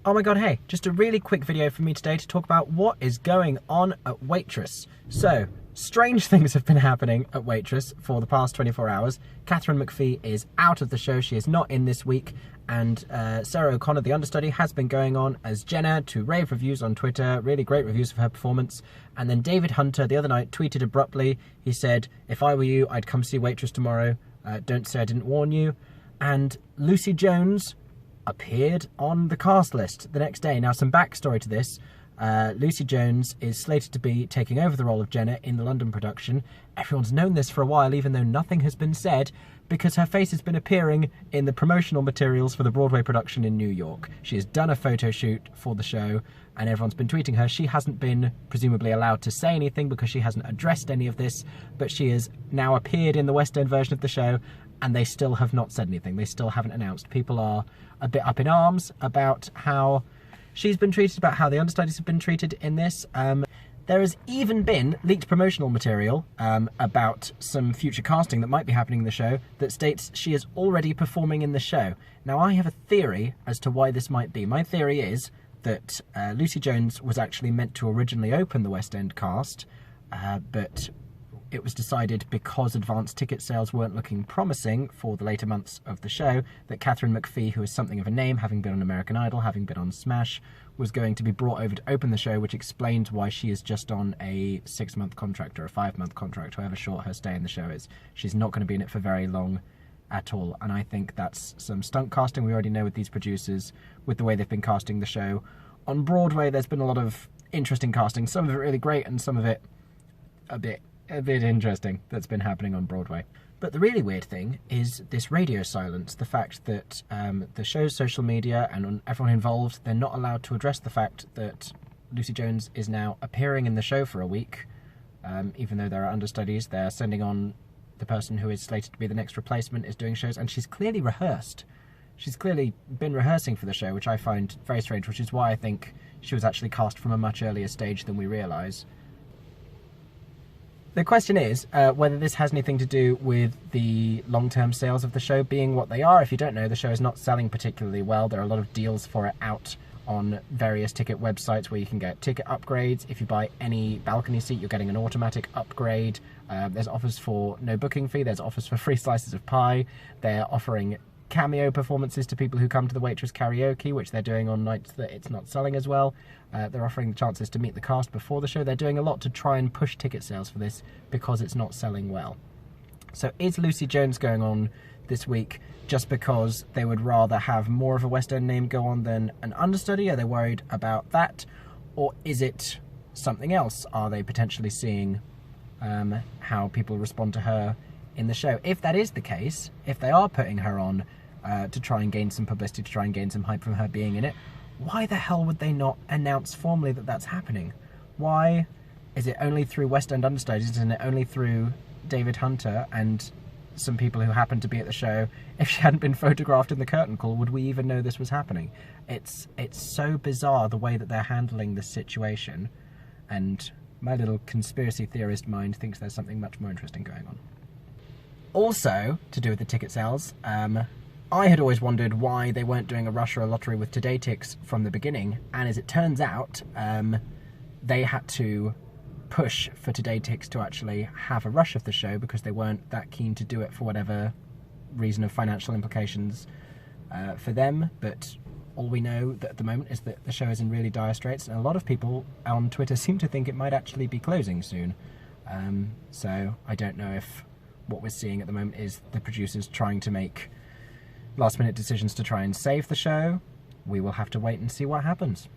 Oh my god, hey, just a really quick video for me today to talk about what is going on at Waitress. So, strange things have been happening at Waitress for the past 24 hours. Katharine McPhee is out of the show, she is not in this week, and Sarah O'Connor, the understudy, has been going on as Jenna to rave reviews on Twitter, really great reviews of her performance. And then David Hunter, the other night, tweeted abruptly, he said, "If I were you, I'd come see Waitress tomorrow, don't say I didn't warn you." And Lucie Jones appeared on the cast list the next day. Now, some backstory to this. Lucie Jones is slated to be taking over the role of Jenna in the London production. Everyone's known this for a while, even though nothing has been said, because her face has been appearing in the promotional materials for the Broadway production in New York. She has done a photo shoot for the show, and everyone's been tweeting her. She hasn't been presumably allowed to say anything because she hasn't addressed any of this, but she has now appeared in the West End version of the show, and they still have not said anything. They still haven't announced. People are a bit up in arms about how she's been treated, about how the understudies have been treated in this. There has even been leaked promotional material about some future casting that might be happening in the show that states she is already performing in the show. Now, I have a theory as to why this might be. My theory is that Lucie Jones was actually meant to originally open the West End cast, but it was decided, because advance ticket sales weren't looking promising for the later months of the show, that Katharine McPhee, who is something of a name, having been on American Idol, having been on Smash, was going to be brought over to open the show, which explains why she is just on a 6-month contract or a 5-month contract, however short her stay in the show is. She's not going to be in it for very long at all, and I think that's some stunt casting. We already know with these producers, with the way they've been casting the show. On Broadway, there's been a lot of interesting casting, some of it really great and some of it a bit interesting that's been happening on Broadway. But the really weird thing is this radio silence, the fact that the show's social media and everyone involved, they're not allowed to address the fact that Lucie Jones is now appearing in the show for a week. Even though there are understudies, they're sending on the person who is slated to be the next replacement is doing shows, and she's clearly rehearsed. She's clearly been rehearsing for the show, which I find very strange, which is why I think she was actually cast from a much earlier stage than we realise. The question is whether this has anything to do with the long-term sales of the show being what they are. If you don't know, the show is not selling particularly well. There are a lot of deals for it out on various ticket websites where you can get ticket upgrades. If you buy any balcony seat, you're getting an automatic upgrade. There's offers for no booking fee. There's offers for free slices of pie. They're offering cameo performances to people who come to the Waitress karaoke, which they're doing on nights that it's not selling as well. They're offering chances to meet the cast before the show. They're doing a lot to try and push ticket sales for this because it's not selling well. So is Lucie Jones going on this week just because they would rather have more of a West End name go on than an understudy? Are they worried about that? Or is it something else? Are they potentially seeing how people respond to her in the show? If that is the case, if they are putting her on to try and gain some publicity, to try and gain some hype from her being in it, why the hell would they not announce formally that that's happening? Why is it only through West End understudies and it only through David Hunter and some people who happened to be at the show? If she hadn't been photographed in the curtain call, would we even know this was happening? It's so bizarre the way that they're handling this situation, and my little conspiracy theorist mind thinks there's something much more interesting going on. Also, to do with the ticket sales, I had always wondered why they weren't doing a rush or a lottery with Today Tix from the beginning, and as it turns out, they had to push for Today Tix to actually have a rush of the show because they weren't that keen to do it for whatever reason of financial implications for them. But all we know at the moment is that the show is in really dire straits, and a lot of people on Twitter seem to think it might actually be closing soon. So I don't know if what we're seeing at the moment is the producers trying to make last-minute decisions to try and save the show. We will have to wait and see what happens.